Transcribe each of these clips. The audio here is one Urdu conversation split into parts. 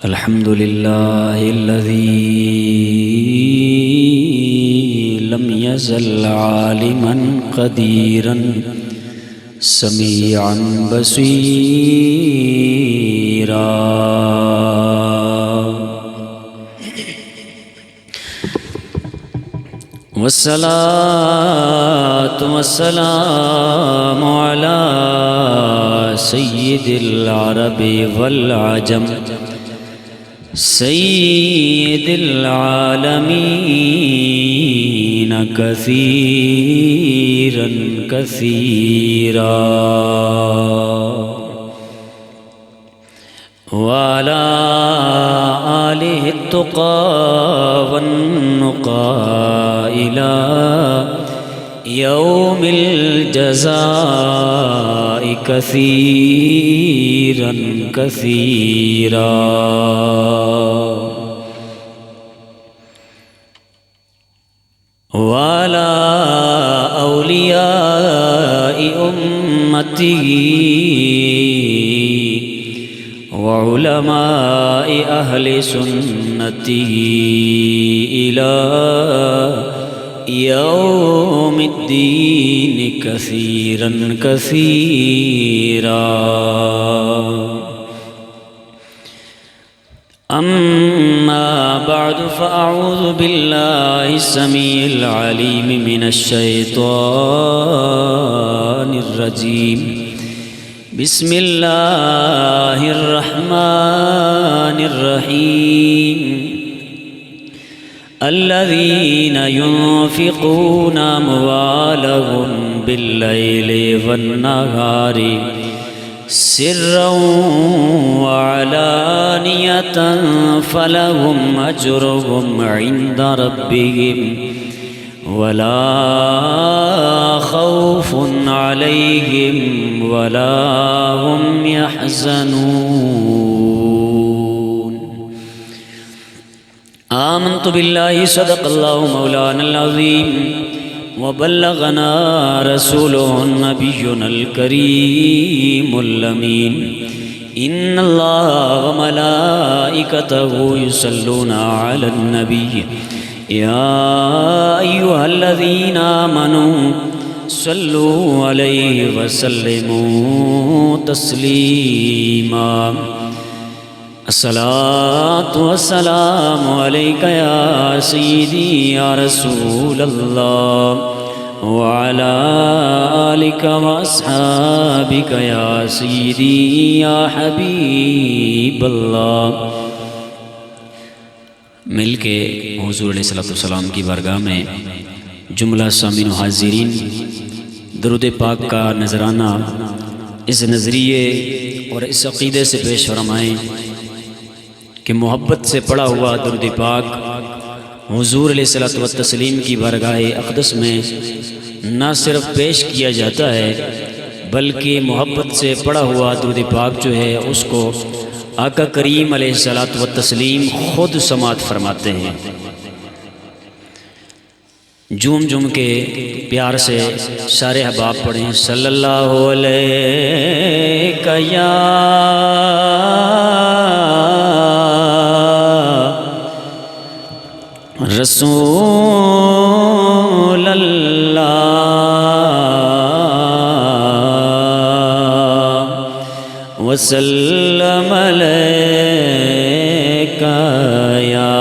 الحمد لله الذي لم يزل عالما قديرا سميعا بصيرا والصلاة والسلام على سيد العرب والعجم سيد العالمين كثيرا كثيرا وعلى آله التقى والنقى إلى يوم الجزاء كثيرا كثيرا وعلى أولياء أمته وعلماء أهل سنته إلى يوم الدين كثيرا كثيرا أما بعد فأعوذ بالله السميع العليم من الشيطان الرجيم بسم الله الرحمن الرحيم الذين ينفقون أموالهم بالليل والنهار سرا وعلانية فلهم أجرهم عند ربهم ولا خوف عليهم ولا هم يحزنون آمنت بالله صدق الله مولانا العظيم وبلغنا رسوله نبينا الكريم الأمين إن الله وملائكته يصلون على النبي يا أيها الذين آمنوا صلوا عليه وسلموا تسليما الصلاة والسلام عليك يا سيدي يا رسول الله وعلى آلك وأصحابك يا سيدي يا حبيب الله مل کے حضور علیہ السلام کی بارگاہ میں جملہ سامعین و حاضرین درود پاک کا نذرانہ اس نظریے اور اس عقیدے سے پیش فرمائیں کہ محبت سے پڑھا ہوا درود پاک حضور علیہ السلام کی بارگاہ اقدس میں نہ صرف پیش کیا جاتا ہے بلکہ محبت سے پڑھا ہوا درود پاک جو ہے اس کو آقا کریم علیہ السلام خود سماعت فرماتے ہیں۔ جھوم جھوم کے پیار سے سارے احباب پڑھیں صلی اللہ علیہ یا رسول اللہ وسلم علیک یا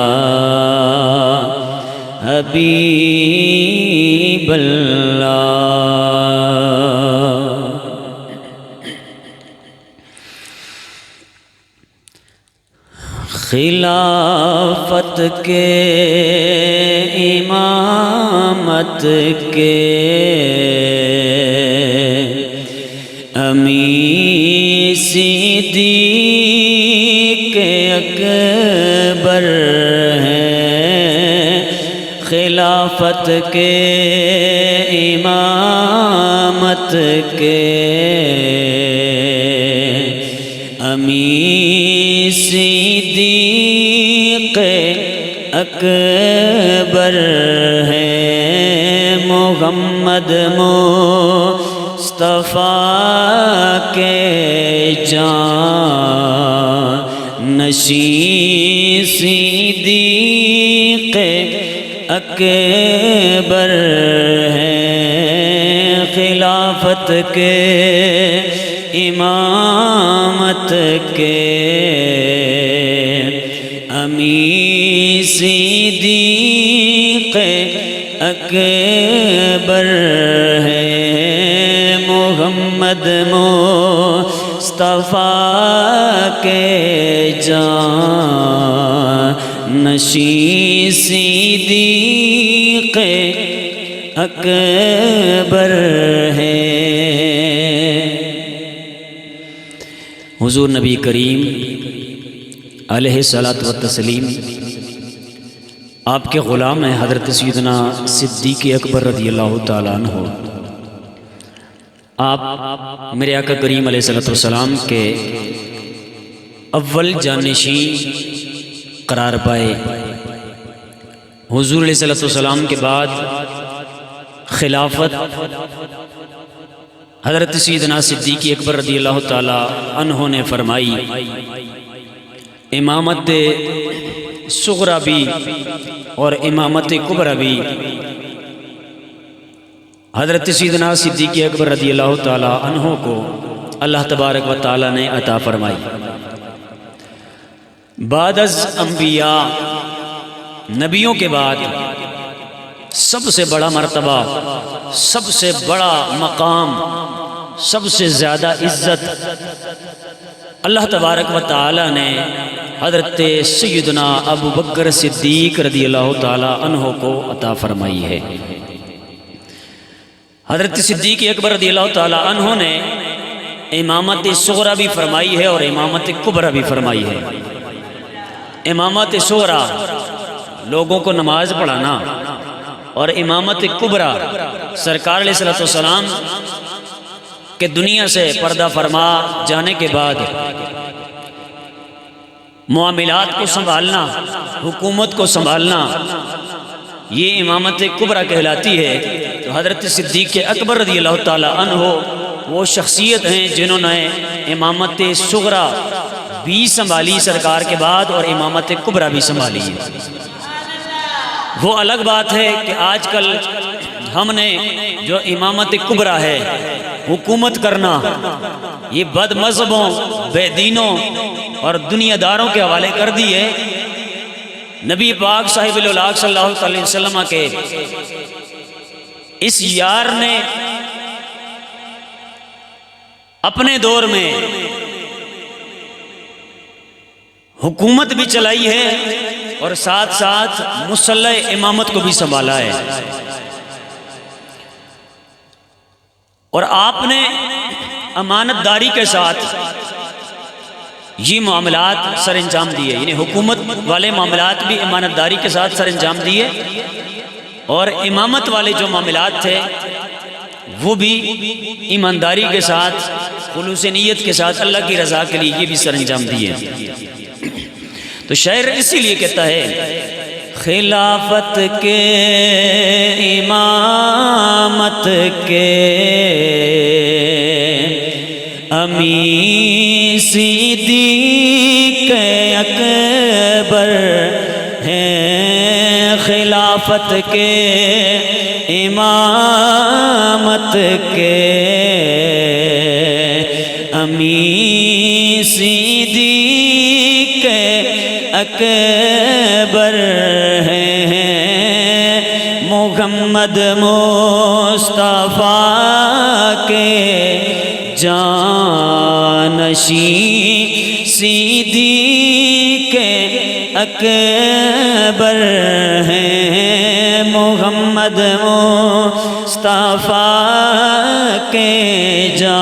حبیب اللہ۔ خلافت کے امامت کے امیر صدیق اکبر ہیں۔ خلافت کے امامت کے امیر صدیق اکبر ہیں۔ محمد مصطفیٰ کے جان نشیں صدیق اکبر ہیں، خلافت کے امامت کے امیر صدیق اکبر ہیں، محمد مصطفیٰ کے جان نشیں صدیق اکبر ہیں۔ حضور نبی کریم علیہ الصلاۃ والتسلیم آپ کے غلام ہیں حضرت سیدنا صدیق اکبر رضی اللہ تعالیٰ عنہ۔ آپ میرے آقا کریم علیہ الصلاۃ والسلام کے اول جانشین قرار پائے۔ حضور علیہ الصلاۃ والسلام کے بعد خلافت حضرت سیدنا صدیق اکبر رضی اللہ تعالیٰ عنہ نے فرمائی۔ امامت صغرا بھی اور امامت کبریٰ بھی حضرت سیدنا صدیق اکبر رضی اللہ تعالیٰ عنہ کو اللہ تبارک و تعالیٰ نے عطا فرمائی۔ بعد از انبیاء، نبیوں کے بعد سب سے بڑا مرتبہ، سب سے بڑا مقام، سب سے زیادہ عزت اللہ تبارک و تعالی نے حضرت سیدنا ابو بکر صدیق رضی اللہ تعالی عنہ کو عطا فرمائی ہے۔ حضرت صدیق اکبر رضی اللہ تعالی عنہ نے امامت صغرا بھی فرمائی ہے اور امامت کبریٰ بھی فرمائی ہے۔ امامت صغرا لوگوں کو نماز پڑھانا، اور امامت کبریٰ سرکار علیہ السلام کہ دنیا سے پردہ فرما جانے کے بعد معاملات کو سنبھالنا، حکومت کو سنبھالنا، یہ امامت کبریٰ کہلاتی ہے۔ تو حضرت صدیق اکبر رضی اللہ تعالیٰ عنہ وہ شخصیت ہیں جنہوں نے امامت صغریٰ بھی سنبھالی سرکار کے بعد اور امامت کبریٰ بھی سنبھالی ہے۔ وہ الگ بات ہے کہ آج کل ہم نے جو امامت کبریٰ ہے حکومت کرنا، یہ بد مذہبوں، بے دینوں اور دنیا داروں کے حوالے کر دی ہے۔ نبی پاک صاحب الولاق صلی اللہ علیہ وسلم کے اس یار نے اپنے دور میں حکومت بھی چلائی ہے اور ساتھ ساتھ مسلح امامت کو بھی سنبھالا ہے، اور آپ نے امانت داری کے ساتھ یہ معاملات سر انجام دیے، یعنی حکومت والے معاملات بھی امانت داری کے ساتھ سر انجام دیے، اور امامت والے جو معاملات تھے وہ بھی ایمانداری کے ساتھ، خلوص نیت کے ساتھ اللہ کی رضا کے لیے یہ بھی سر انجام دیے۔ تو شاعر اسی لیے کہتا ہے خلافت کے امامت کے امیر صدیق اکبر ہیں، خلافت کے امامت کے امیر صدیق اکبر ہیں، محمد مصطفیٰ کے جانشین صدیق اکبر ہیں، محمد مصطفیٰ کے جانشین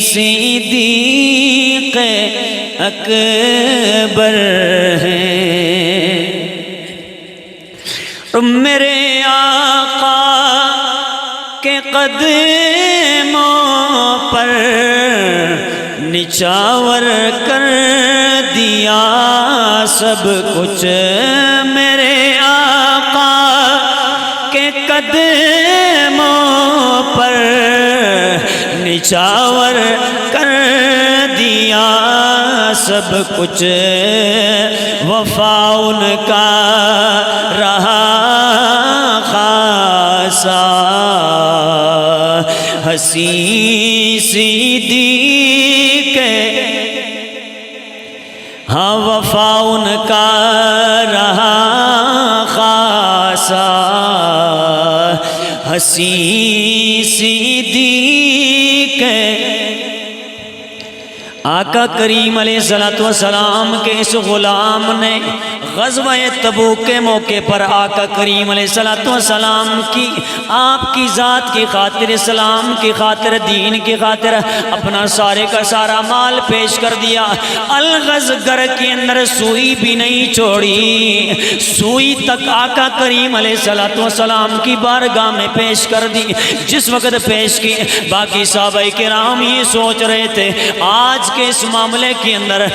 صدیق اکبر ہیں۔ میرے آقا کے قدموں پر نچھاور کر دیا سب کچھ، میرے آقا کے قدموں پر نچھاور کر دیا سب کچھ وفا ان کا رہا خاصا حسین صدیق ہاں وفا ان کا رہا خاصا حسین صدیق آقا کریم علیہ السلام کے اس غلام نے غزوہ تبوک کے موقع پر آقا کریم علیہ السلام کی آپ کی ذات کی خاطر اسلام کی خاطر دین کی خاطر اپنا سارے کا سارا مال پیش کر دیا الغز گر کے اندر سوئی بھی نہیں چھوڑی سوئی تک آقا کریم علیہ السلام کی بارگاہ میں پیش کر دی جس وقت پیش کی باقی صحابہ کرام یہ سوچ رہے تھے آج کے اس معاملے کے اندر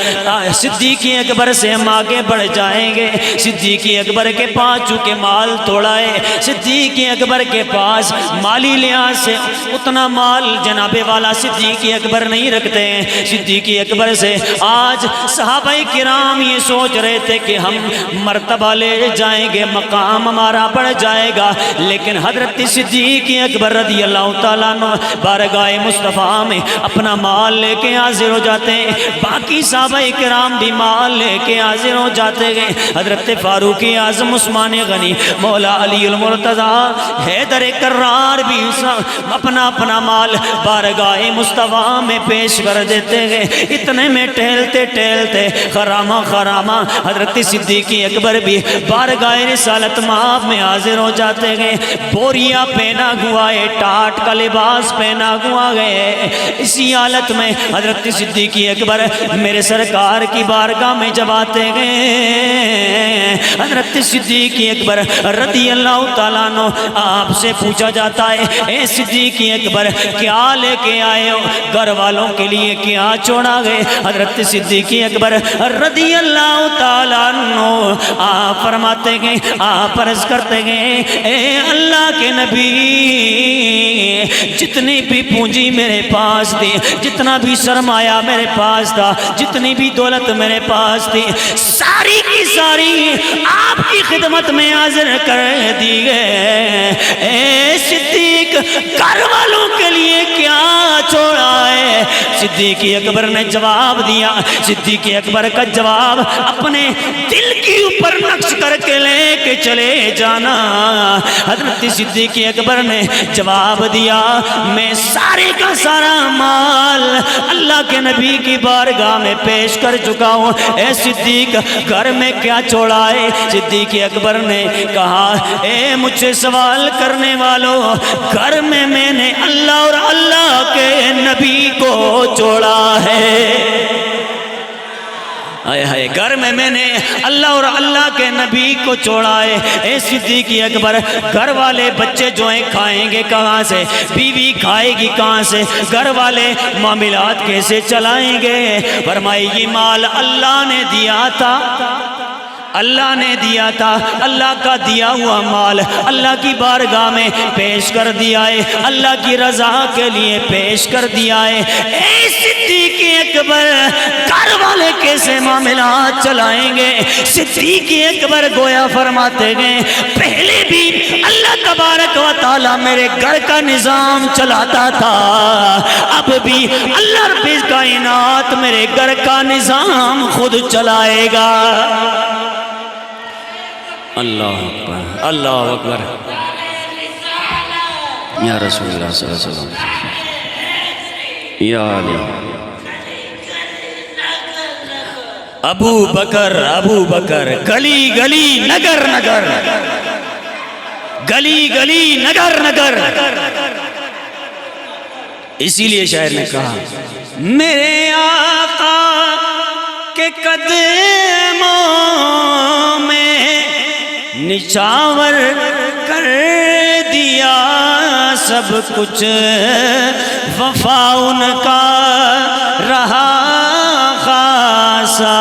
صدیق اکبر سے ہم آگے بڑھ جائیں گے صدیق اکبر کے پاس چونکہ مال تھوڑا ہے صدیق اکبر کے پاس مالی لحاظ سے اتنا مال جناب والا صدیق اکبر نہیں رکھتے ہیں صدیق اکبر سے آج صحابہ کرام یہ سوچ رہے تھے کہ ہم مرتبہ لے جائیں گے مقام ہمارا بڑھ جائے گا لیکن حضرت صدیق اکبر رضی اللہ تعالیٰ عنہ بارگاہ مصطفیٰ میں اپنا مال لے کے حاضر ہو جاتے ہیں باقی صحابہ کرام بھی مال لے کے حاضر ہو جاتے گئے حضرت فاروق اعظم عثمان غنی مولا علی المرتضیٰ حیدر کرار بھی اپنا اپنا مال بارگاہ مصطفیٰ میں پیش کر دیتے گئے اتنے میں ٹہلتے ٹہلتے خرامہ خرامہ حضرت صدیق اکبر بھی بارگاہ رسالت مآب میں حاضر ہو جاتے گئے بوریا پہنا ہوا ہے ٹاٹ کا لباس پہنا ہوا گئے اسی حالت میں حضرت صدیق اکبر میرے سرکار کی بارگاہ میں جب آتے گئے حضرت صدیق اکبر رضی اللہ تعالیٰ عنہ آپ سے پوچھا جاتا ہے اے صدیق اکبر کیا لے کے آئے ہو گھر والوں کے لیے کیا چھوڑا گئے حضرت صدیق اکبر رضی اللہ تعالیٰ عنہ آپ فرماتے گئے آپ عرض کرتے گئے اے اللہ کے نبی جتنی بھی پونجی میرے پاس تھی جتنا بھی سرمایہ میرے پاس تھا جتنی بھی دولت میرے پاس تھی ساری کی ساری آپ کی خدمت میں حاضر کر دی گئے اے صدیق گھر والوں کے لیے کیا چھوڑا ہے صدیق اکبر نے جواب دیا صدیق اکبر کا جواب اپنے دل کے اوپر نقش کر کے لے کے چلے جانا حضرت صدیق اکبر نے جواب دیا میں سارے کا سارا مال اللہ کے نبی کی بارگاہ میں پیش کر چکا ہوں اے صدیق گھر میں کیا چھوڑا ہے صدیق اکبر نے کہا اے مجھ سے سوال کرنے والوں گھر میں نے اللہ اور اللہ کے نبی کو چھوڑا ہے گھر میں نے اللہ اور اللہ کے نبی کو چھوڑا ہے اے صدیق اکبر گھر والے بچے جو ہیں کھائیں گے کہاں سے بیوی کھائے گی کہاں سے گھر والے معاملات کیسے چلائیں گے فرمائے یہ مال اللہ نے دیا تھا اللہ نے دیا تھا اللہ کا دیا ہوا مال اللہ کی بارگاہ میں پیش کر دیا ہے اللہ کی رضا کے لیے پیش کر دیا ہے اے صدیق اکبر گھر والے کیسے معاملات چلائیں گے صدیق اکبر گویا فرماتے گئے پہلے بھی اللہ تبارک و تعالی میرے گھر کا نظام چلاتا تھا اب بھی اللہ رب کائنات میرے گھر کا نظام خود چلائے گا اللہ اکبر اللہ اکبر یا رسول اللہ صلی اللہ علیہ وسلم یا علی ابو بکر گلی گلی نگر نگر گلی گلی نگر نگر اسی لیے شاعر نے کہا میرے آقا کے قدموں میں نچھاور کر دیا سب کچھ وفا ان کا رہا خاصا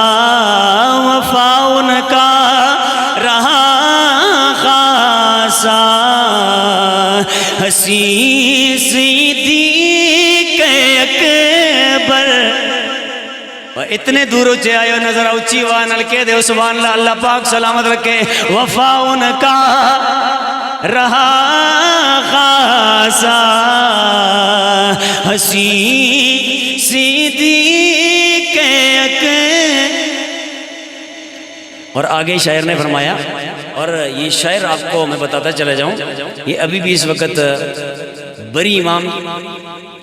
وفا ان کا رہا خاصا حسین صدیق اکبر اتنے دور اچھے آئے ہو نظر اچھی وہاں نل کے دے سبحان اللہ اللہ پاک سلامت رکھے وفا ان کا رہا خاصا حسین صدیق اور آگے شاعر نے فرمایا اور یہ شاعر آپ کو میں بتاتا چلا جاؤں یہ ابھی بھی اس وقت بری امام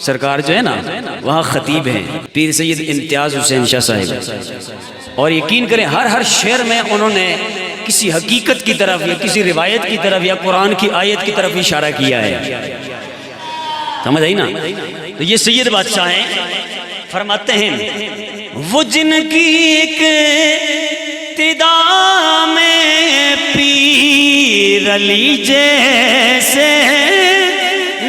سرکار جو ہے نا وہاں خطیب ہیں پیر سید امتیاز حسین شاہ صاحب اور یقین کریں ہر شعر میں انہوں نے کسی حقیقت کی طرف یا کسی روایت کی طرف یا قرآن کی آیت کی طرف اشارہ کیا ہے سمجھ آئی نا تو یہ سید بادشاہ ہیں فرماتے ہیں وہ جن کی ابتدا میں پیر علی جیسے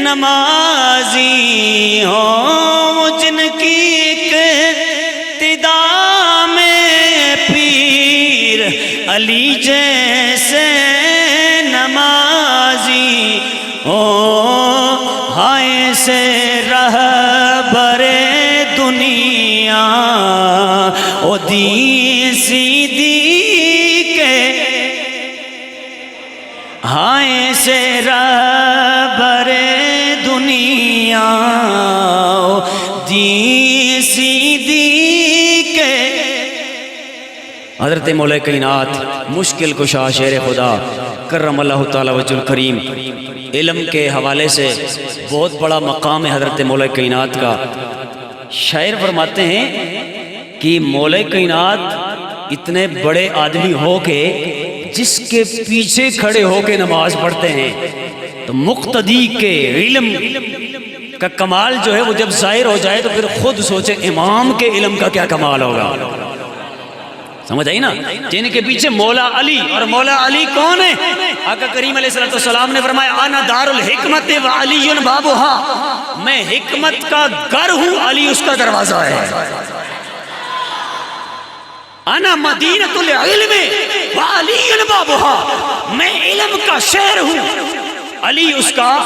نمازی ہوں جن کی ابتدا میں پیر علی جیسے نمازی ہوں ہائے سے رہبر دنیا او دین صدیق ہائے سے رہبر دنیا او دین صدیق حضرت مولا کائنات مشکل کشا شیر خدا کرم اللہ تعالی وجہ الکریم علم کے حوالے سے بہت بڑا مقام ہے حضرت مولا کائنات کا شاعر فرماتے ہیں کہ مولا کائنات اتنے بڑے آدمی ہو کے جس کے پیچھے کھڑے ہو کے نماز پڑھتے ہیں تو مقتدی کے علم کا کمال جو ہے وہ جب ظاہر ہو جائے تو پھر خود سوچے امام کے علم کا کیا کمال ہوگا سمجھ آئی نا جن کے پیچھے مولا علی اور مولا علی کون ہے آقا کریم علیہ السلام نے فرمایا انا دار الحکمت و علی بابها میں حکمت کا گھر ہوں علی اس کا دروازہ ہے انا مدینۃ العلم و علی بابها میں علم کا شہر ہوں علی اس کا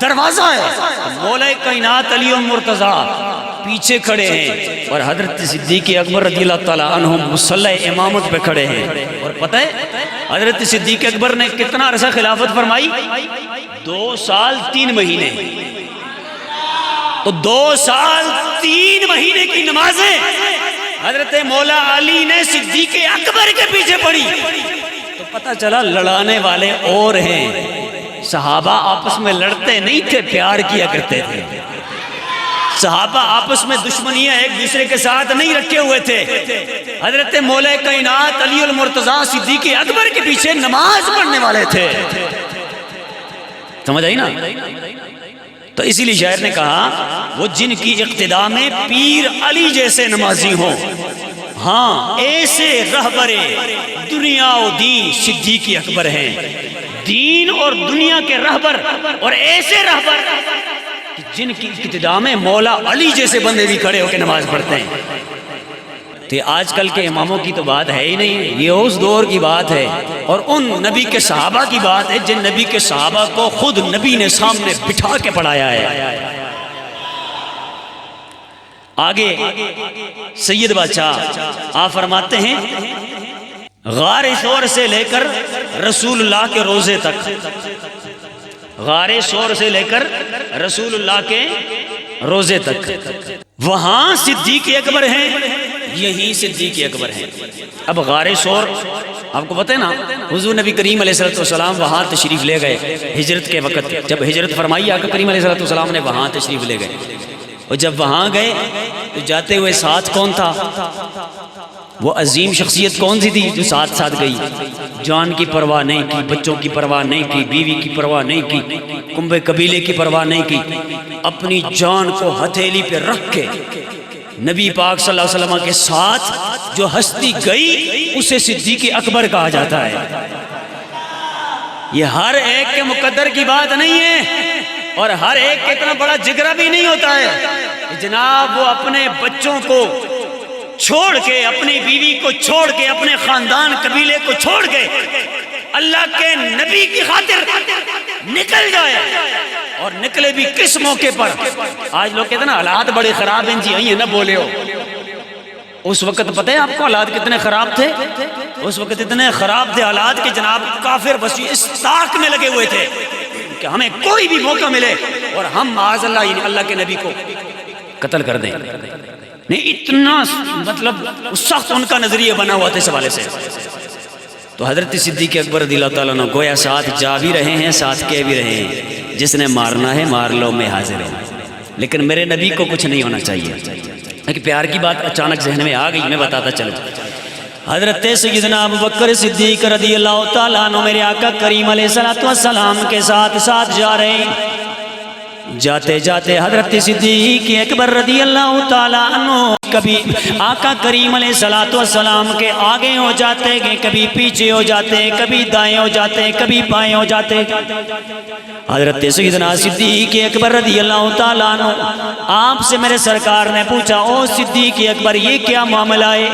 دروازہ ہے مولا کائنات علی مرتضیٰ پیچھے کھڑے ہیں اور حضرت صدیق اکبر رضی اللہ تعالیٰ عنہ مصلی امامت پہ کھڑے ہیں اور پتہ ہے حضرت صدیق اکبر نے کتنا عرصہ خلافت فرمائی 2 سال 3 مہینے تو 2 سال 3 مہینے کی نمازیں حضرت مولا علی نے صدیق اکبر کے پیچھے پڑھی تو پتہ چلا لڑانے والے اور ہیں صحابہ آپس میں لڑتے نہیں تھے پیار کیا کرتے تھے صحابہ آپس میں دشمنیاں ایک دوسرے کے ساتھ نہیں رکھے ہوئے تھے حضرت مولا کائنات علی المرتضیٰ صدیق اکبر کے پیچھے نماز پڑھنے والے تھے سمجھ آئی نا تو اسی لیے شاعر نے کہا وہ جن کی اقتدا میں پیر علی جیسے نمازی ہوں ہاں ایسے رہبر دنیا و دین صدیق اکبر ہیں دین اور دنیا کے رہبر اور ایسے رہبر جن کی ابتدا میں مولا علی جیسے بندے بھی کھڑے ہو کے نماز پڑھتے ہیں تو آج کل کے اماموں کی تو بات ہے ہی نہیں یہ اس دور کی بات ہے اور ان نبی کے صحابہ کی بات ہے جن نبی کے صحابہ کو خود نبی نے سامنے بٹھا کے پڑھایا ہے آگے سید بادشاہ آپ فرماتے ہیں غار ثور سے لے کر رسول اللہ کے روزے تک غار ثور سے لے کر رسول اللہ کے روزے تک وہاں صدیق اکبر ہیں یہی صدیق اکبر ہیں اب غار ثور آپ کو پتہ ہے نا حضور نبی کریم علیہ السلام وہاں تشریف لے گئے ہجرت کے وقت جب ہجرت فرمائی آقا کریم علیہ السلام نے وہاں تشریف لے گئے اور جب وہاں گئے تو جاتے ہوئے ساتھ کون تھا وہ عظیم شخصیت کون سی تھی جو ساتھ ساتھ گئی جان کی پرواہ نہیں کی بچوں کی پرواہ نہیں کی بیوی کی پرواہ نہیں کی کنبے قبیلے کی پرواہ نہیں کی اپنی جان کو ہتھیلی پہ رکھ کے نبی پاک صلی اللہ علیہ وسلم کے ساتھ جو ہستی گئی اسے صدیق اکبر کہا جاتا ہے یہ ہر ایک کے مقدر کی بات نہیں ہے اور ہر ایک کے اتنا بڑا جگرہ بھی نہیں ہوتا ہے جناب وہ اپنے بچوں کو چھوڑ کے اپنی بیوی کو چھوڑ کے اپنے خاندان قبیلے کو چھوڑ کے اللہ کے نبی کی خاطر نکل جائے اور نکلے بھی کس موقع پر آج لوگ کہتے ہیں نا حالات بڑے خراب ہیں جی نہ بولے ہو اس وقت پتہ ہے آپ کو حالات کتنے خراب تھے؟ اس وقت اتنے خراب تھے حالات کہ جناب کافر بس اس طاق میں لگے ہوئے تھے کہ ہمیں کوئی بھی موقع ملے اور ہم معاذ اللہ یعنی اللہ کے نبی کو قتل کر دیں. نہیں اتنا مطلب سخت ان کا نظریہ بنا ہوا تھا اس حوالے سے. تو حضرت صدیق اکبر رضی اللہ تعالیٰ عنہ گویا ساتھ جا بھی رہے ہیں ساتھ کہہ بھی رہے ہیں جس نے مارنا ہے مار لو میں حاضر ہوں، لیکن میرے نبی کو کچھ نہیں ہونا چاہیے. ایک پیار کی بات اچانک ذہن میں آ گئی، میں بتاتا چلوں. حضرت سیدنا ابوبکر صدیق رضی اللہ تعالیٰ عنہ میرے آقا کریم علیہ السلام کے ساتھ جا رہے ہیں. جاتے جاتے حضرت صدیق اکبر رضی اللہ تعالیٰ عنہ کبھی آقا کریم علیہ السلام کے آگے ہو جاتے ہیں، کبھی پیچھے ہو جاتے ہیں، کبھی دائیں ہو جاتے ہیں، کبھی بائیں ہو جاتے ہیں. حضرت سیدنا صدیق اکبر رضی اللہ تعالیٰ عنہ آپ سے میرے سرکار نے پوچھا، او صدیق اکبر یہ کیا معاملہ ہے؟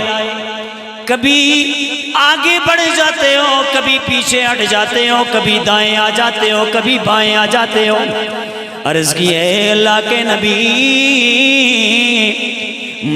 کبھی آگے بڑھ جاتے ہو، کبھی پیچھے ہٹ جاتے ہو، کبھی دائیں آ جاتے ہو، کبھی بائیں آ جاتے ہو. عرض کی ہے اللہ کے نبی،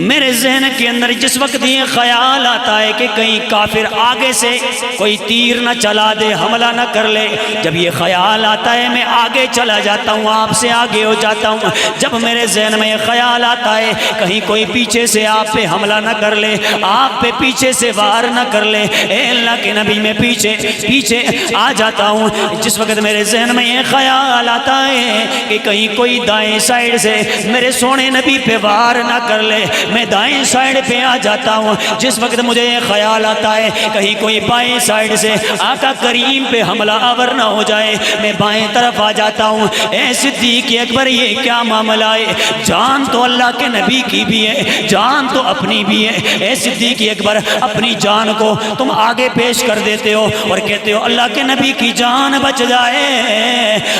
میرے ذہن کے اندر جس وقت یہ خیال آتا ہے کہ کہیں کافر آگے سے کوئی تیر نہ چلا دے، حملہ نہ کر لے، جب یہ خیال آتا ہے میں آگے چلا جاتا ہوں، آپ سے آگے ہو جاتا ہوں. جب میرے ذہن میں یہ خیال آتا ہے کہیں کوئی پیچھے سے آپ پہ حملہ نہ کر لے، آپ پہ پیچھے سے وار نہ کر لے، اے اللہ کے نبی میں پیچھے آ جاتا ہوں. جس وقت میرے ذہن میں یہ خیال آتا ہے کہ کہیں کوئی دائیں سائیڈ سے میرے سونے نبی پہ وار نہ کر لے، میں دائیں سائیڈ پہ آ جاتا ہوں. جس وقت مجھے یہ خیال آتا ہے کہیں کوئی بائیں سائیڈ سے آقا کریم پہ حملہ آور نہ ہو جائے، میں بائیں طرف آ جاتا ہوں. اے صدیق اکبر یہ کیا معاملہ ہے؟ جان تو اللہ کے نبی کی بھی ہے، جان تو اپنی بھی ہے. اے صدیق اکبر اپنی جان کو تم آگے پیش کر دیتے ہو اور کہتے ہو اللہ کے نبی کی جان بچ جائے.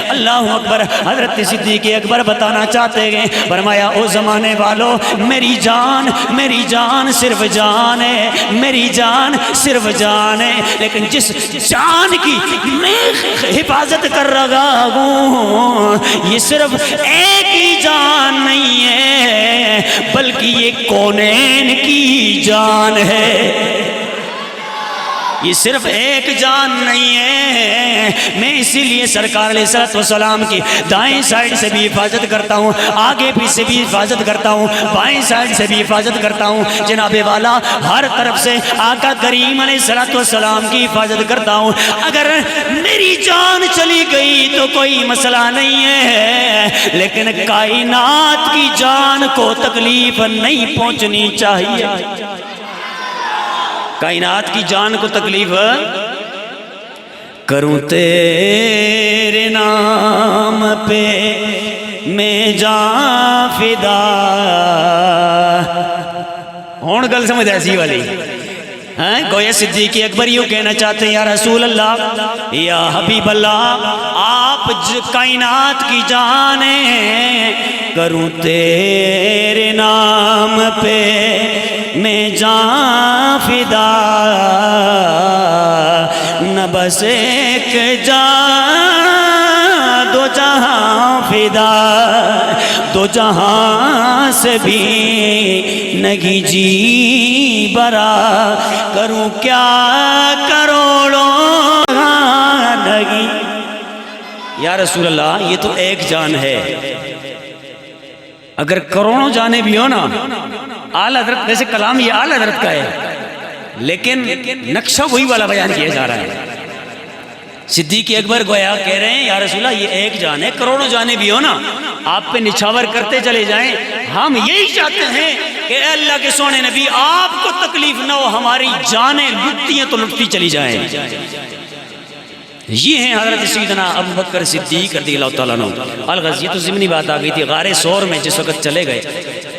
اللہ اکبر. حضرت صدیق اکبر بتانا چاہتے ہیں، فرمایا او زمانے والو میری جان صرف جان ہے، میری جان صرف جان ہے، لیکن جس جان کی میں حفاظت کر رہا ہوں یہ صرف ایک ہی جان نہیں ہے بلکہ یہ کونین کی جان ہے. یہ صرف ایک جان نہیں ہے. میں اسی لیے سرکار علیہ السلام کی دائیں سائیڈ سے بھی حفاظت کرتا ہوں، آگے بھی سے بھی حفاظت کرتا ہوں، بائیں سائیڈ سے بھی حفاظت کرتا ہوں. جناب والا ہر طرف سے آقا کریم علیہ السلام کی حفاظت کرتا ہوں. اگر میری جان چلی گئی تو کوئی مسئلہ نہیں ہے، لیکن کائنات کی جان کو تکلیف نہیں پہنچنی چاہیے. کائنات کی جان کو تکلیف کروں تیرے نام پہ میں جان فدا. ہون گل سمجھ ایسی والی گویا صدیق اکبر یوں کہنا چاہتے ہیں یا رسول اللہ یا حبیب اللہ آپ کائنات کی جان ہیں، کروں تیرے نام پہ میں جان فدا. نہ بس ایک جان دو جہاں فدا، دو جہاں سے بھی نہیں جی برا، کروں کیا کروڑوں نہیں. یا رسول اللہ یہ تو ایک جان ہے، اگر کروڑوں جانے بھی ہو نا. آل حضرت ویسے کلام یہ آل حضرت کا ہے لیکن نقشہ وہی والا بیان کیا جا رہا ہے. صدیق اکبر گویا کہہ رہے ہیں یا رسول اللہ یہ ایک جان ہے، کروڑوں جانے بھی ہو نا آپ پہ نچھاور کرتے چلے جائیں. ہم یہی چاہتے ہیں کہ اے اللہ کے سونے نبی آپ کو تکلیف نہ ہو، ہماری جانیں لٹتی ہیں تو لٹتی چلی جائیں. یہ ہیں حضرت سیدنا ابوبکر صدیق رضی اللہ تعالیٰ عنہ. الغز یہ تو ضمنی بات آ گئی تھی. غار ثور میں جس وقت چلے گئے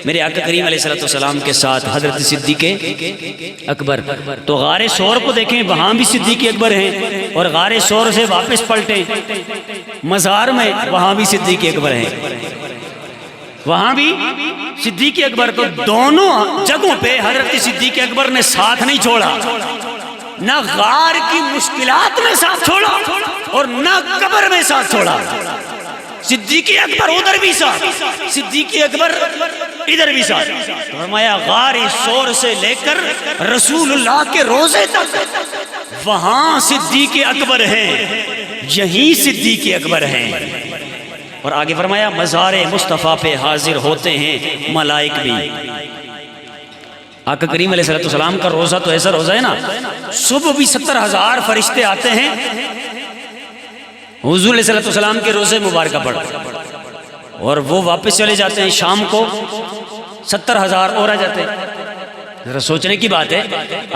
میرے آقا کریم علیہ السلام کے ساتھ حضرت صدیق اکبر، تو غار ثور کو دیکھیں وہاں بھی صدیق اکبر ہیں، اور غار ثور سے واپس پلٹیں مزار میں وہاں بھی صدیق اکبر ہیں، وہاں بھی صدیق اکبر. تو دونوں جگہوں پہ حضرت صدیق اکبر نے ساتھ نہیں چھوڑا، نہ غار کی مشکلات میں ساتھ چھوڑا اور نہ قبر میں ساتھ چھوڑا. صدیق اکبر ادھر بھی ساتھ، صدیق اکبر ادھر بھی ساتھ. فرمایا غار سور سے لے کر رسول اللہ کے روزے تک وہاں صدیق اکبر ہیں، یہیں صدیق اکبر ہیں. اور آگے فرمایا مزار مصطفیٰ پہ حاضر ہوتے ہیں ملائک بھی. آقا کریم علیہ السلام کا روزہ تو ایسا روزہ ہے نا، صبح بھی 70,000 فرشتے آتے ہیں حضور علیہ السلام کے روزے مبارکہ پڑھ، اور وہ واپس چلے جاتے ہیں شام کو 70,000 اور آ جاتے ہیں. ذرا سوچنے کی بات ہے،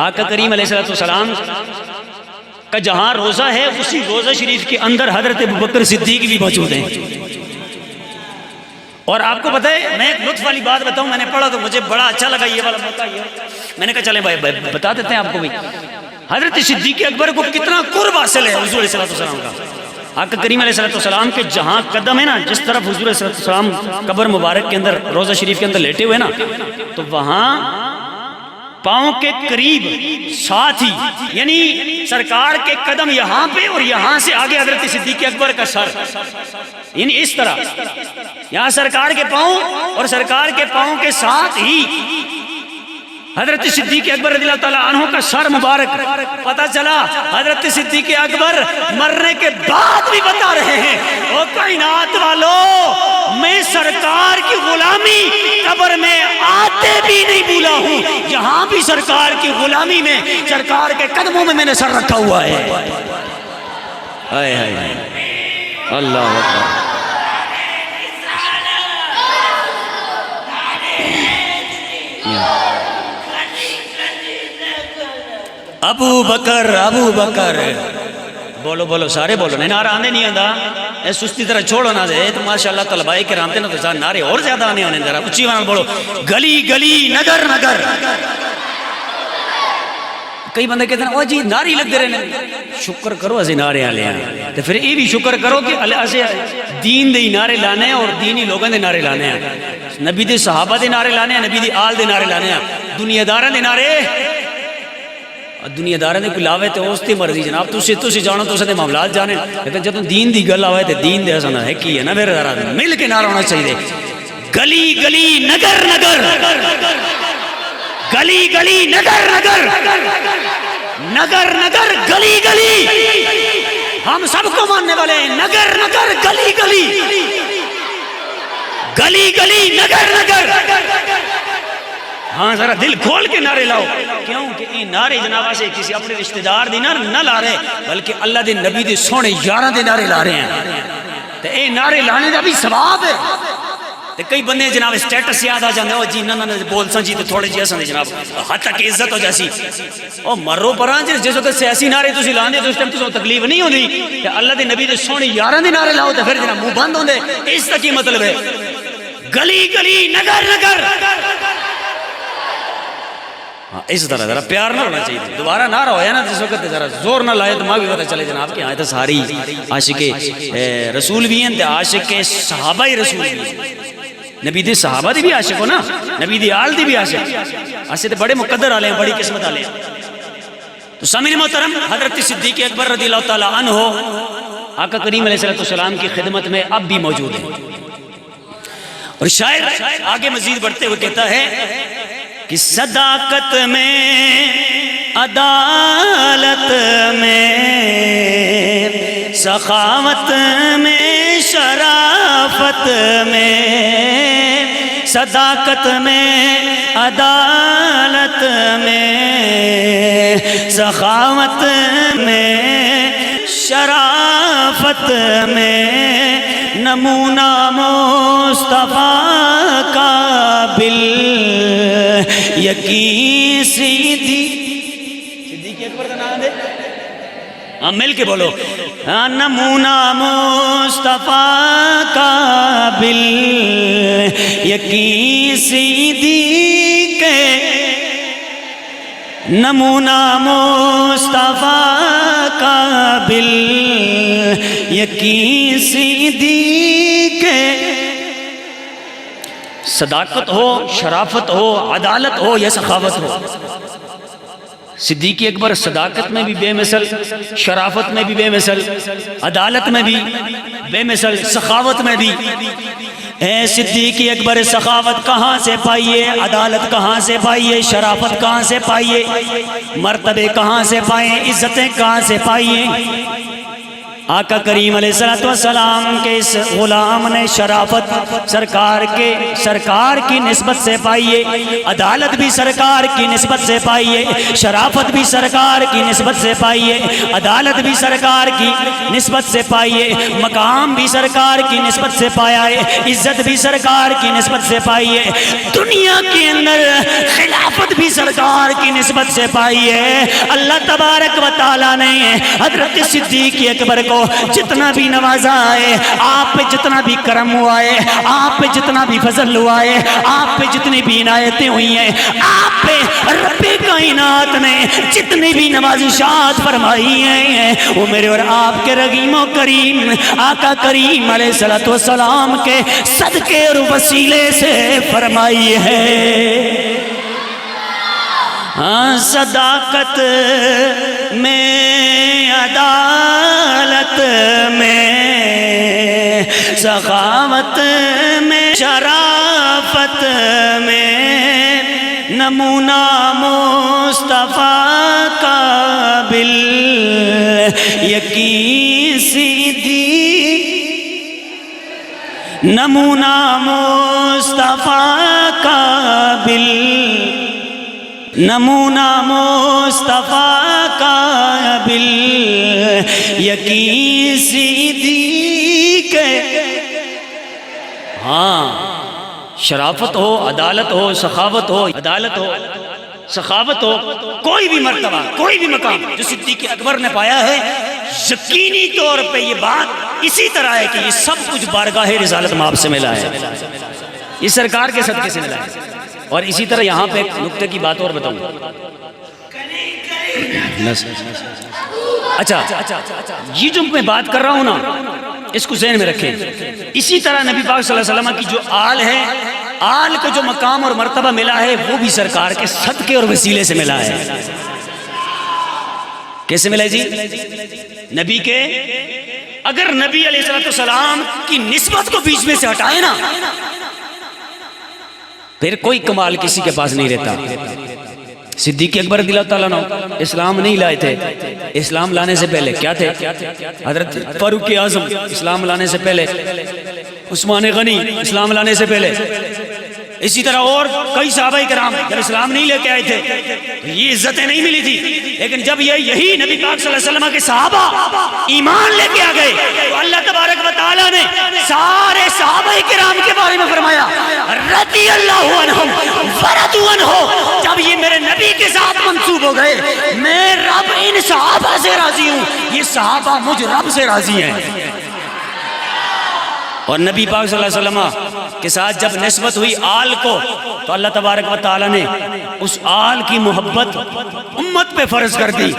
آقا کریم علیہ السلام کا جہاں روزہ ہے اسی روزہ شریف کے اندر حضرت ابوبکر صدیق بھی موجود ہیں. اور آپ کو پتہ ہے، میں ایک لطف والی بات بتاؤں، میں نے پڑھا تو مجھے بڑا اچھا لگا یہ والا موقع. میں نے کہا چلیں بھائی بتا دیتے ہیں آپ کو بھی. حضرت صدیق اکبر کو کتنا قرب حاصل ہے حضور علیہ السلام کا. آقا کریم علیہ السلام کے جہاں قدم ہے نا، جس طرف حضور علیہ السلام قبر مبارک کے اندر روزہ شریف کے اندر لیٹے ہوئے نا، تو وہاں پاؤں کے قریب ساتھ ہی، یعنی سرکار کے قدم یہاں پہ اور یہاں سے آگے حضرت صدیق اکبر کا سر، یعنی اس طرح یہاں سرکار کے پاؤں اور سرکار کے پاؤں کے ساتھ ہی حضرت صدیق اکبر رضی اللہ تعالیٰ عنہ کا سر مبارک. پتہ چلا حضرت صدیق اکبر مرنے کے بعد بھی بتا رہے ہیں، او کائنات والو میں سرکار کی غلامی قبر میں آتے بھی نہیں بھولا ہوں، یہاں بھی سرکار کی غلامی میں سرکار کے قدموں میں نے سر رکھا ہوا ہے. اللہ اکبر. ابو بکر ابو بکر بولو بولو سارے بولو. نہیں نعرہ آنے نہیں آندا، اے سستی طرح چھوڑو نہ دے تو ماشاءاللہ طلبائی کرام تے نہ تو نعرے اور زیادہ آنے ہونے. ذرا اچھی بات بولو، گلی گلی نگر نگر. کئی بندے کہتے ہیں او جی نعرے لگتے رہنے. شکر کرو اسی نعرے والے ہیں تے پھر یہ بھی شکر کرو کہ اسے دین دے نعرے لانے ہیں اور دینی لوگوں دے نعرے لانے ہیں، نبی دے صحابہ دے نعرے لانے ہیں، نبی دی آل دے نعرے لانے ہیں. دنیا داراں دے نعرے دنیا داراں دے کوئی لاوے تے اس دی مرضی جناب، تسی جانو تساں دے معاملات جانے، لیکن جدوں دین دی گل آوے تے دین دے اساں ہے کی ہے نا میرے ذرا مل کے نعرہ ہونا چاہیے. گلی گلی نگر نگر، گلی گلی نگر نگر، نگر نگر گلی گلی. ہم سب کو ماننے والے ہیں، نگر نگر گلی گلی، گلی گلی نگر نگر. ہاں ذرا دل کھول کے نعرے لاؤ، کیونکہ یہ نعرے جناب سے کسی اپنے رشتہ دار دی نہ لا رہے، بلکہ اللہ دے نبی دے سونے یاراں دے نعرے لا رہے ہیں. تے اے نعرے لانے دا بھی ثواب ہے. تے کئی بندے جناب اسٹیٹس یاد آ جاندے، او جی نہ بول سن جی تے تھوڑے جی اساں دے جناب حد تک عزت ہو جاسی. او مرو پراں جس وقت سیاسی نعرے تسی لاندے تو اس ٹائم تساں تکلیف نہیں ہوندی. تے اللہ دے نبی دے سونے یاراں دے نعرے لاؤ تے پھر جناب منہ بند ہوندے. اس دا کی مطلب ہے گلی گلی نگر نگر. اس طرح ذرا پیار نہ ہونا چاہیے. دوبارہ نعرہ ہویا نا جس وقت ذرا زور نہ لائے تو ماں بھی پتہ چلے جناب کہ آئے تو ساری عاشق رسول بھی ہیں تے عاشق صحابہ رسول بھی ہیں. نبی دی صحابہ دی بھی عاشق ہو نا، نبی دی آل دی بھی عاشق. ایسے تو بڑے مقدر والے ہیں، بڑی قسمت والے ہیں. تو سامعین محترم، حضرت صدیق اکبر رضی اللہ تعالیٰ عنہ آقا کریم علیہ السلام کی خدمت میں اب بھی موجود ہیں. اور شاعر آگے مزید بڑھتے ہوئے کہتا ہے کہ صداقت میں، عدالت میں، سخاوت میں، شرافت میں، صداقت میں، عدالت میں، سخاوت میں، شرافت میں، نمونہ مصطفیٰ کا بال یقین صدیق اکبر کا نام دے. ہاں مل کے بولو، نمونہ مصطفیٰ کا بال یقین صدیق، نمونہ مصطفیٰ کا بال یقین صدیق. صداقت ہو، شرافت ہو، عدالت ہو یا سخاوت ہو، صدیق اکبر صداقت میں بھی بے مثل، شرافت میں بھی بے مثل، عدالت میں بھی بے مثل، سخاوت میں بھی۔ اے صدیق اکبر سخاوت کہاں سے پائیے، عدالت کہاں سے پائیے، شرافت کہاں سے پائیے، مرتبے کہاں سے پائیے، عزتیں کہاں سے پائیے؟ آقا کریم علیہ السلام کے اس غلام نے شرافت سرکار کی نسبت سے پائیے، عدالت بھی سرکار کی نسبت سے پائیے، شرافت بھی سرکار کی نسبت سے پائیے، عدالت بھی سرکار کی نسبت سے پائیے، مقام بھی سرکار کی نسبت سے پایا ہے، عزت بھی سرکار کی نسبت سے پائیے، دنیا کے اندر خلافت بھی سرکار کی نسبت سے پائیے۔ اللہ تبارک و تعالیٰ نے حضرت صدیق اکبر کو جتنا بھی نوازا ہے، آپ پہ جتنا بھی کرم ہوا ہے، آپ پہ جتنا بھی فضل ہوا ہے، آپ پہ جتنی بھی عنایتیں ہوئی ہیں، آپ پہ رب کائنات نے جتنی بھی نوازشات فرمائی ہیں، وہ میرے اور آپ کے رحیم و کریم آقا کریم علیہ السلام کے صدقے اور وسیلے سے فرمائی ہے۔ صداقت میں، عدالت میں، سخاوت میں، شرافت میں، نمونہ مصطفیٰ کا بال یقین صدیق، نمونہ مصطفیٰ کا بال، نمونہ مصطفیٰ کا بال یقین صدیق۔ ہاں، شرافت ہو، عدالت ہو، سخاوت ہو، عدالت ہو، سخاوت ہو، کوئی بھی مرتبہ، کوئی بھی مقام جو صدیق اکبر نے پایا ہے، یقینی طور پہ یہ بات اسی طرح ہے کہ یہ سب کچھ بارگاہ رسالت میں آپ سے ملا ہے، یہ سرکار کے صدقے سے ملا ہے۔ اور اسی طرح یہاں پہ ایک نکتے کی بات اور بتاؤں۔ اچھا، یہ جو میں بات کر رہا ہوں نا، اس کو ذہن میں رکھیں۔ اسی طرح نبی پاک صلی اللہ علیہ وسلم کی جو آل ہے، آل کو جو مقام اور مرتبہ ملا ہے، وہ بھی سرکار کے صدقے اور وسیلے سے ملا ہے۔ کیسے ملا جی؟ نبی کے، اگر نبی علیہ السلام کی نسبت کو بیچ میں سے ہٹائے نا، پھر کوئی کمال کسی کے پاس نہیں رہتا۔ صدیق اکبر رضی اللہ تعالیٰ عنہ اسلام نہیں لائے تھے، اسلام لانے سے پہلے کیا تھے؟ حضرت فاروق اعظم اسلام لانے سے پہلے، عثمان غنی اسلام لانے سے پہلے، اسی طرح اور کئی صحابہ کرام جب اسلام نہیں لے کے آئے تھے یہ عزتیں نہیں ملی تھی، لیکن جب یہی نبی پاک صلی اللہ علیہ وسلم کے صحابہ ایمان لے کے آ گئے تو اللہ تبارک و تعالیٰ نے سارے صحابہ کرام کے بارے میں فرمایا رضی اللہ عنہم ورضوا عنہ۔ جب یہ میرے نبی کے ساتھ منسوب ہو گئے، میں رب ان صحابہ سے راضی ہوں، یہ صحابہ مجھ رب سے راضی ہیں۔ اور نبی پاک صلی اللہ علیہ وسلم کے ساتھ جب نسبت ہوئی آل کو، تو اللہ تبارک و تعالیٰ نے اس آل کی محبت امت پہ فرض کر دی۔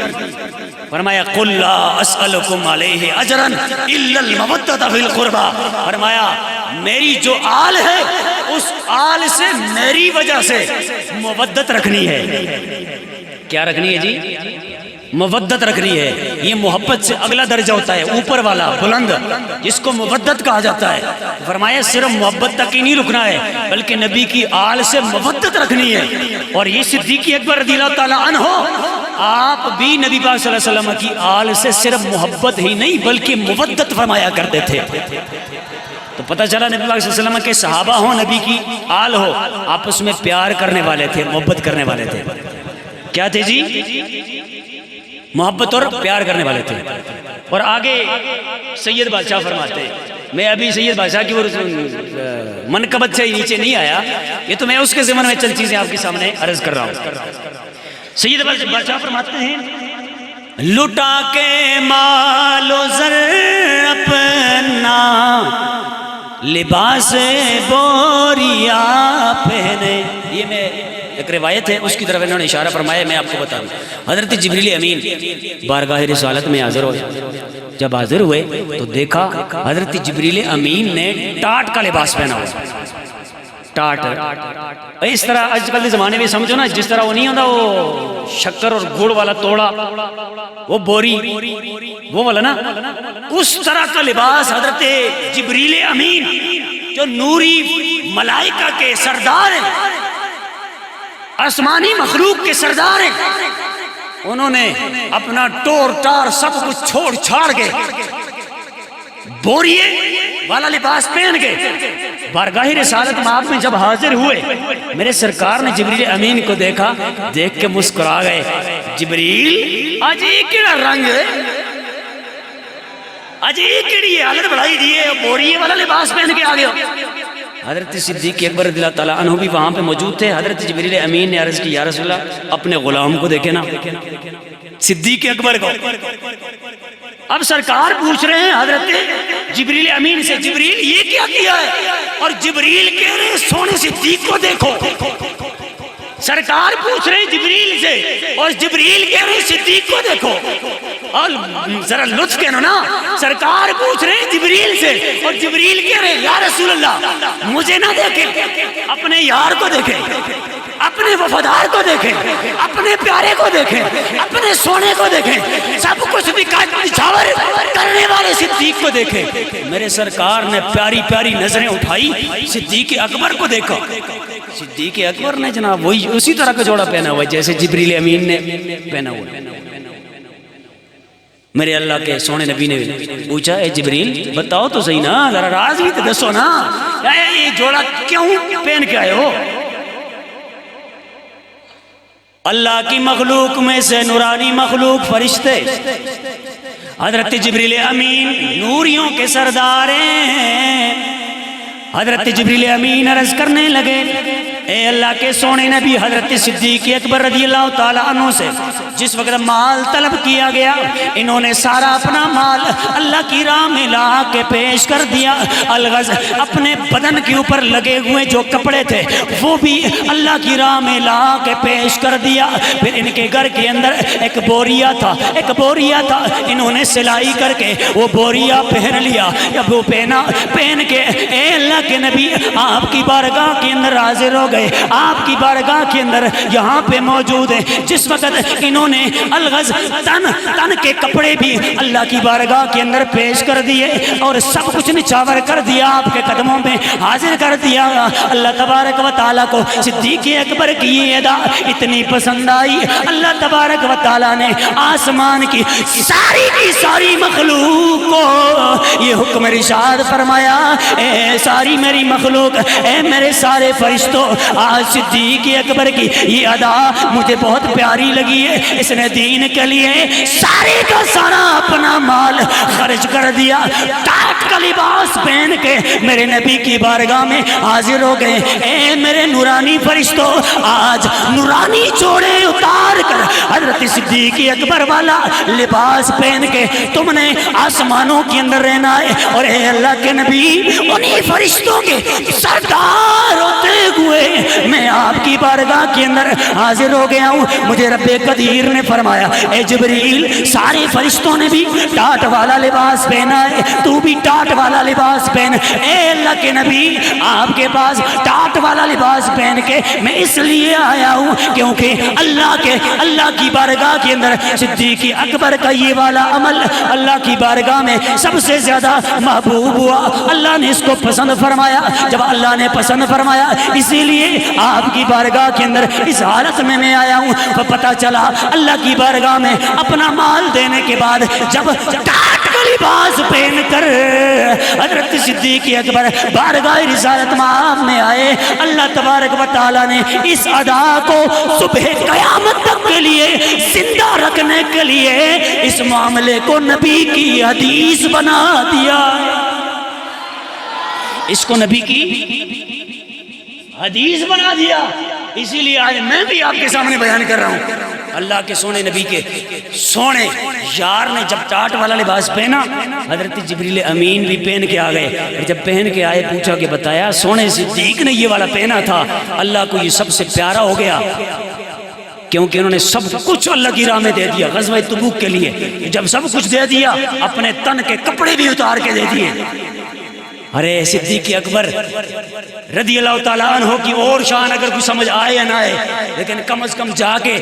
فرمایا قُلْ لَا أَسْأَلُكُمْ عَلَيْهِ أَجْرًا إِلَّا الْمَوَدَّةَ فِي الْقُرْبَى۔ فرمایا میری جو آل ہے اس آل سے میری وجہ سے مودت رکھنی ہے۔ کیا رکھنی ہے جی؟ مودت رکھنی ہے۔ یہ محبت سے اگلا درجہ ہوتا ہے، اوپر والا بلند، جس کو مودت کہا جاتا ہے۔ فرمایا صرف محبت تک ہی نہیں رکنا ہے بلکہ نبی کی آل سے مودت رکھنی ہے۔ اور یہ صدیق اکبر رضی اللہ تعالیٰ عنہ، آپ بھی نبی پاک صلی اللہ علیہ وسلم کی آل سے صرف محبت ہی نہیں بلکہ مودت فرمایا کرتے تھے۔ تو پتہ چلا نبی پاک صلی اللہ علیہ وسلم کے صحابہ ہوں، نبی کی آل ہو، آپس میں پیار کرنے والے تھے، محبت کرنے والے تھے۔ کیا تھے جی؟ محبت اور پیار کرنے والے تھے۔ اور آگے سید بادشاہ فرماتے ہیں، میں ابھی سید بادشاہ کی منقبت سے نیچے نہیں آیا، یہ تو میں اس کے ضمن میں چند چیزیں آپ کے سامنے عرض کر رہا ہوں۔ سید بادشاہ فرماتے ہیں لٹا کے مال و زر اپنا، لباس بوریا پہنے۔ یہ میں ایک روایت ہے، اس کی طرف انہوں نے اشارہ فرمایا، میں آپ کو بتا دوں۔ حضرت جبریل امین بارگاہ رسالت میں حاضر ہوئے، جب حاضر ہوئے تو دیکھا حضرت جبریل امین نے ٹاٹ کا لباس پہنا ہوا، ٹاٹ اس طرح آج کل کے زمانے میں سمجھو نا، جس طرح وہ نہیں ہوتا وہ شکر اور گڑ والا توڑا، وہ بوری، وہ والا نا، اس طرح کا لباس حضرت جبریل امین جو نوری ملائکہ کے سردار ہیں، آسمانی مخلوق کے سردار ہیں، انہوں نے اپنا ٹور ٹار سب کچھ چھوڑ چھاڑ کے بوریے والا لباس پہن کے بارگاہ رسالت مآب میں جب حاضر ہوئے، میرے سرکار نے جبریل امین کو دیکھا، دیکھ کے مسکرا گئے، جبریل آج یہ کیڑا رنگ ہے، آج یہ کیڑی حالت بڑھائی دیئے، بوریے والا لباس پہن کے آگے ہو۔ حضرت صدیق اکبر رضی اللہ تعالیٰ عنہ بھی وہاں پہ موجود تھے۔ حضرت جبریل امین نے عرض کی، یا رسول اللہ اپنے غلام کو دیکھے نا، صدیق اکبر کو۔ اب سرکار پوچھ رہے ہیں حضرت جبریل امین سے، جبریل یہ کیا کیا ہے؟ اور جبریل کہہ رہے ہیں سونے صدیق کو دیکھو۔ سرکار پوچھ رہے ہیں جبریل سے اور جبریل کہہ رہے ہیں صدیق کو دیکھو۔ اور ذرا لطف کہنو نا، سرکار پوچھ رہے ہیں جبریل سے اور جبریل کہہ رہے ہیں یا رسول اللہ مجھے نہ دیکھے، اپنے یار کو دیکھے، اپنے وفادار کو دیکھیں، اپنے پیارے کو دیکھیں، اپنے سونے کو دیکھیں، سب کچھ نچھاور کرنے والے صدیق کو دیکھیں۔ میرے سرکار نے پیاری پیاری نظریں اٹھائی، صدیق اکبر کو دیکھا۔ صدیق اکبر نے جناب وہی اسی طرح کا جوڑا پہنا ہوا ہے جیسے جبریل امین نے پہنا ہوا ہے۔ میرے اللہ کے سونے نبی نے پوچھا، اے جبریل بتاؤ تو صحیح نا، ذرا راز بھی تو دسو نا، یہ جوڑا کیوں پہن کے آئے ہو؟ اللہ کی مخلوق میں سے نورانی مخلوق فرشتے حضرت جبریل امین نوریوں کے سردار ہیں۔ حضرت جبریل امین عرض کرنے لگے، اے اللہ کے سونے نبی، حضرت صدیق اکبر رضی اللہ تعالیٰ عنہ سے جس وقت مال طلب کیا گیا، انہوں نے سارا اپنا مال اللہ کی راہ میں لا کے پیش کر دیا۔ الغز اپنے بدن کے اوپر لگے ہوئے جو کپڑے تھے وہ بھی اللہ کی راہ میں لا کے پیش کر دیا۔ پھر ان کے گھر کے اندر ایک بوریا تھا، انہوں نے سلائی کر کے وہ بوریا پہن لیا۔ جب وہ پہن کے اے اللہ کے نبی آپ کی بارگاہ کے اندر حاضر ہو گئے، آپ کی بارگاہ کے اندر یہاں پہ موجود ہیں۔ جس وقت انہوں نے الغز تن کے کپڑے بھی اللہ کی بارگاہ کے اندر پیش کر دیے اور سب کچھ نچھاور کر دیا، آپ کے قدموں میں حاضر کر دیا۔ اللہ تبارک و تعالیٰ کو صدیق اکبر کی یہ ادا اتنی پسند آئی، اللہ تبارک و تعالیٰ نے آسمان کی ساری مخلوق کو یہ حکم ارشاد فرمایا، اے ساری میری مخلوق، اے میرے سارے فرشتوں، آج صدیق اکبر کی یہ ادا مجھے بہت پیاری لگی ہے۔ اس نے دین کے لیے سارے کا سارا اپنا مال خرچ کر دیا، ٹاٹ کا لباس پہن کے میرے نبی کی بارگاہ میں حاضر ہو گئے۔ اے میرے نورانی فرشتوں، آج نورانی جوڑے اتار کر حضرت صدیق اکبر والا لباس پہن کے تم نے آسمانوں کے اندر رہنا ہے، اور اے اللہ کے نبی انہی فرشتوں کے سردار ہوتے ہوئے میں آپ کی بارگاہ کے اندر حاضر ہو گیا ہوں۔ مجھے رب قدیر نے فرمایا، اے جبریل سارے فرشتوں نے بھی ٹاٹ والا لباس پہنا ہے، تو بھی ٹاٹ والا لباس پہن۔ اے اللہ کے نبی آپ کے پاس ٹاٹ والا لباس پہن کے میں اس لیے آیا ہوں کیونکہ اللہ کی بارگاہ کے اندر صدیق اکبر کا یہ والا عمل اللہ کی بارگاہ میں سب سے زیادہ محبوب ہوا۔ اللہ نے اس کو پسند فرمایا۔ جب اللہ نے پسند فرمایا اسی لیے آپ کی بارگاہ کے اندر اس حالت میں میں آیا ہوں۔ تو پتہ چلا اللہ کی بارگاہ میں اپنا مال دینے کے بعد جب ٹاٹ کا لباس پہن کر حضرت صدیق اکبر بارگاہ رسالت مآب میں آئے، اللہ تبارک و تعالیٰ نے اس ادا کو صبح قیامت تک کے لیے زندہ رکھنے کے لیے اس معاملے کو نبی کی حدیث بنا دیا۔ اس کو نبی کی حدیث بنا دیا۔ اسی لیے آج میں بھی آپ کے سامنے بیان کر رہا ہوں۔ اللہ کے سونے نبی کے سونے یار نے جب ٹاٹ والا لباس پہنا، حضرت جبریل امین بھی پہن کے آ گئے۔ جب پہن کے آئے پوچھا کہ بتایا سونے صدیق نے یہ والا پہنا تھا، اللہ کو یہ سب سے پیارا ہو گیا کیونکہ انہوں نے سب کچھ اللہ کی راہ میں دے دیا غزوہ تبوک کے لیے۔ جب سب کچھ دے دیا اپنے تن کے کپڑے بھی اتار کے دے دیے۔ ارے صدیق اکبر رضی اللہ تعالیٰ عنہ کی اور شان اگر کوئی سمجھ آئے یا نہ آئے، لیکن کم از کم جا کے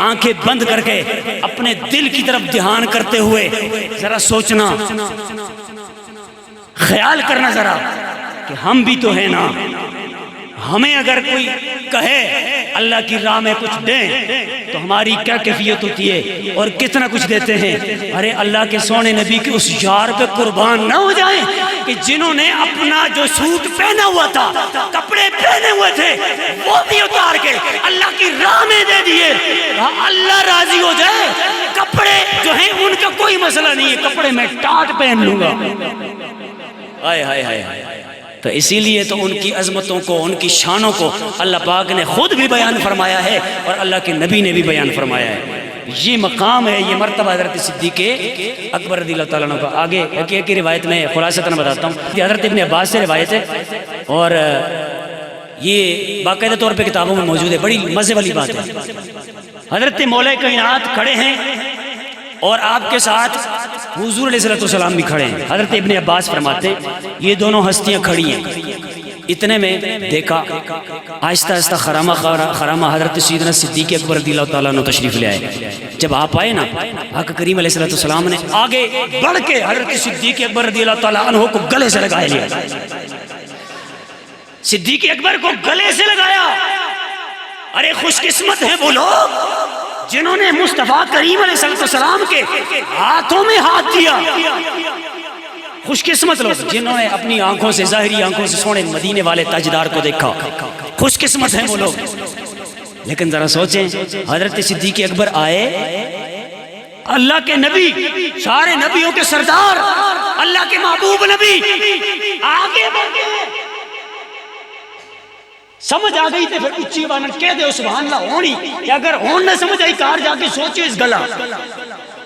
آنکھیں بند کر کے اپنے دل کی طرف دھیان کرتے ہوئے ذرا سوچنا، خیال کرنا ذرا کہ ہم بھی تو ہیں نا. ہمیں اگر کوئی کہے اللہ کی راہ میں کچھ دیں تو ہماری کیا کیفیت ہوتی ہے اور کتنا کچھ دیتے ہیں. ارے اللہ کے سونے نبی کے اس یار پہ قربان نہ ہو جائیں کہ جنہوں نے اپنا جو سوٹ پہنا ہوا تھا، کپڑے پہنے ہوئے تھے، وہ بھی اتار کے اللہ کی راہ میں دے دیے. اللہ راضی ہو جائے. کپڑے جو ہیں ان کا کوئی مسئلہ نہیں ہے، کپڑے میں ٹاٹ پہن لوں گا. ہائے ہائے ہائے ہائے. تو اسی لیے تو ان کی عظمتوں کو، ان کی شانوں کو اللہ پاک نے خود بھی بیان فرمایا ہے اور اللہ کے نبی نے بھی بیان فرمایا ہے. یہ مقام ہے، یہ مرتبہ حضرت صدیق اکبر رضی اللہ تعالیٰ عنہ کا. آگے ایک ہی روایت میں خلاصتاً بتاتا ہوں. یہ حضرت ابن عباس سے روایت ہے اور یہ باقاعدہ طور پہ کتابوں میں موجود ہے. بڑی مزے والی بات ہے. حضرت مولا کائنات کھڑے ہیں اور آپ کے ساتھ حضور علیہ السلام بھی کھڑے ہیں. حضرت ابن عباس فرماتے ہیں یہ دونوں ہستیاں کھڑی ہیں. اتنے میں دیکھا آہستہ آہستہ خرامہ حضرت سیدنا صدیق اکبر رضی اللہ تعالیٰ عنہ تشریف لے آئے. جب آپ آئے نا، آقا کریم علیہ السلام نے آگے بڑھ کے حضرت صدیق اکبر رضی اللہ تعالیٰ عنہ کو گلے سے لگائے لیا. صدیق اکبر کو گلے سے لگایا. ارے خوش قسمت ہیں وہ لوگ جنہوں نے مصطفیٰ کریم علیہ السلام کے ہاتھوں میں ہاتھ دیا. خوش قسمت لوگ جنہوں نے اپنی آنکھوں سے، ظاہری آنکھوں سے سونے مدینے والے تاجدار کو دیکھا. خوش قسمت ہیں وہ لوگ. لیکن ذرا سوچیں، حضرت صدیق اکبر آئے، اللہ کے نبی، سارے نبیوں کے سردار، اللہ کے محبوب نبی آگے بڑھ گئے. سمجھ آ گئی تھے پھر اچھی بانن کہہ دے سبحان اللہ ہونی، کہ اگر ہون نہ سمجھ آئی کار جا کے سوچے اس گلا،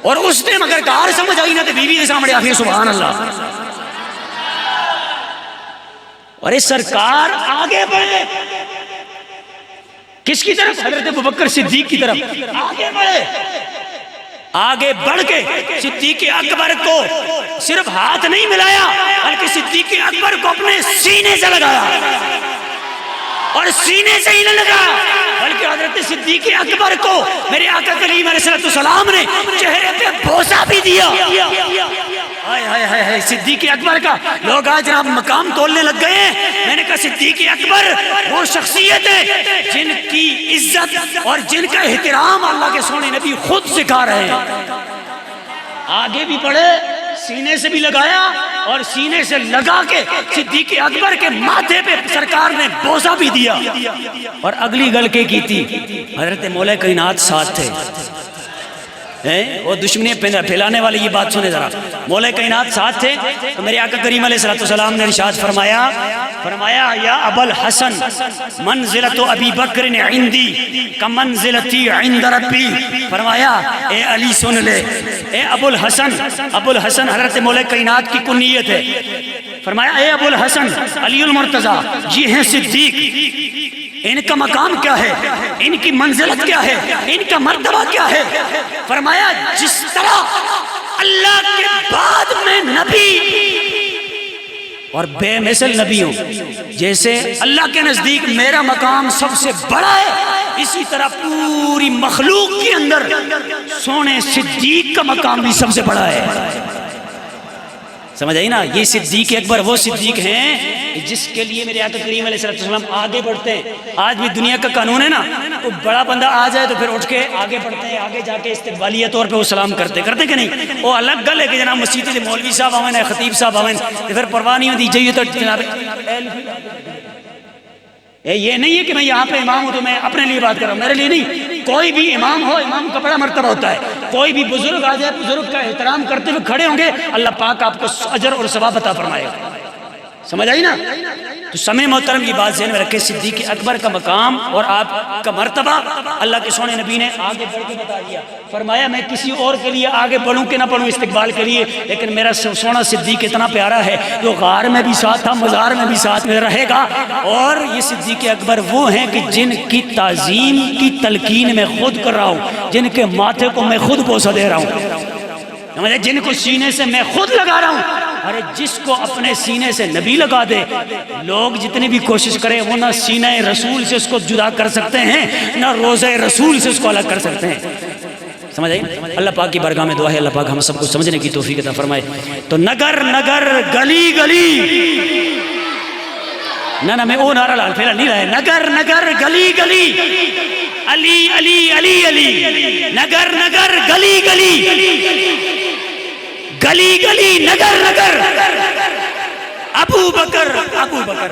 اور اس ٹائم اگر کار سمجھ آئی نہ تو بیوی کے سامنے آخری سبحان اللہ. اور اس سرکار آگے بڑھے کس کی طرف؟ حضرت ابوبکر صدیق کی طرف آگے بڑھے. آگے بڑھ کے صدیق اکبر کو صرف ہاتھ نہیں ملایا بلکہ صدیق اکبر کو اپنے سینے سے لگایا. اور سینے سے ہی نہ لگا بلکہ حضرت صدیق اکبر کو میرے آقا کریم علیہ السلام نے چہرے پہ بوسہ بھی دیا. ہائے ہائے ہائے صدیق اکبر کا لوگ آج جناب مقام تولنے لگ گئے ہیں. میں نے کہا صدیق اکبر وہ شخصیت ہے جن کی عزت اور جن کا احترام اللہ کے سونے نبی خود سکھا رہے ہیں. آگے بھی بڑھے، سینے سے بھی لگایا اور سینے سے لگا کے صدیق اکبر کے ماتھے پہ سرکار نے بوسہ بھی دیا. اور اگلی گل کے کی تھی، حضرت مولا کائنات ساتھ تھے. وہ دشمنی پھیلانے والی یہ بات سنے ذرا. مولا کائنات ساتھ تھے تو میرے آقا کریم علیہ السلام نے ارشاد فرمایا یا ابو الحسن منزلت ابی بکر عندی کمنزلتی عند ربی. فرمایا اے علی سن لے، اے ابو الحسن حضرت مولا کائنات کی کنیت ہے. فرمایا اے ابو الحسن علی المرتضی، یہ ہیں صدیق، ان کا مقام کیا ہے، ان کی منزلت کیا ہے، ان کا مرتبہ کیا ہے. فرمایا جس طرح اللہ کے بعد میں نبی اور بے مثل نبی ہوں، جیسے اللہ کے نزدیک میرا مقام سب سے بڑا ہے، اسی طرح پوری مخلوق کے اندر سونے صدیق کا مقام بھی سب سے بڑا ہے. سمجھ آئی نا؟ یہ صدیق اکبر وہ صدیق ہیں جس کے لیے میرے آقا کریم علیہ السلام آگے بڑھتے ہیں. آج بھی دنیا کا قانون ہے نا، تو بڑا بندہ آ جائے تو پھر اٹھ کے آگے بڑھتے ہیں، آگے جا کہ استقبالیہ طور پہ وہ سلام کرتے کہ نہیں. وہ الگ گل ہے کہ جناب مسجد کے مولوی صاحب آویں، خطیب صاحب آویں، پھر پرواہ نہیں ہوتی جائیے تو جناب یہ نہیں ہے کہ میں یہاں پہ امام ہوں تو میں اپنے لیے بات کر رہا ہوں، میرے لیے نہیں. کوئی بھی امام ہو، امام کا بڑا مرتبہ ہوتا ہے. کوئی بھی بزرگ آ جائے، بزرگ کا احترام کرتے ہوئے کھڑے ہوں گے، اللہ پاک آپ کو اجر اور ثواب عطا فرمائے گا. سمجھ آئی نا؟ تو سمے محترم کی بات ذہن میں رکھے، صدیق اکبر کا مقام اور آپ کا مرتبہ اللہ کے سونے نبی نے آگے بڑھ کے بتا دیا. فرمایا میں کسی اور کے لیے آگے بڑھوں کہ نہ بڑھوں استقبال کے لیے، لیکن میرا سونا صدیق اتنا پیارا ہے جو غار میں بھی ساتھ تھا، مزار میں بھی ساتھ میں رہے گا. اور یہ صدیق اکبر وہ ہیں کہ جن کی تعظیم کی تلقین میں خود کر رہا ہوں، جن کے ماتھے کو میں خود بوسہ دے رہا ہوں، جن کو سینے سے میں خود لگا رہا ہوں. ارے جس کو اپنے سینے سے نبی لگا دے، لوگ جتنی بھی کوشش کریں وہ نہ سینہ رسول سے اس کو جدا کر سکتے ہیں، نہ روزہ رسول سے اس کو الگ کر سکتے ہیں۔ سمجھ آئی؟ اللہ پاک کی بارگاہ میں دعا ہے اللہ پاک ہم سب کو سمجھنے کی توفیق عطا فرمائے۔ تو نگر نگر گلی گلی، نہ میں او نعرہ لال پھیلا نہیں رہا ہے، نگر نگر گلی گلی، علی علی علی علی، نگر نگر گلی گلی، گلی گلی نگر نگر، ابو بکر ابو بکر۔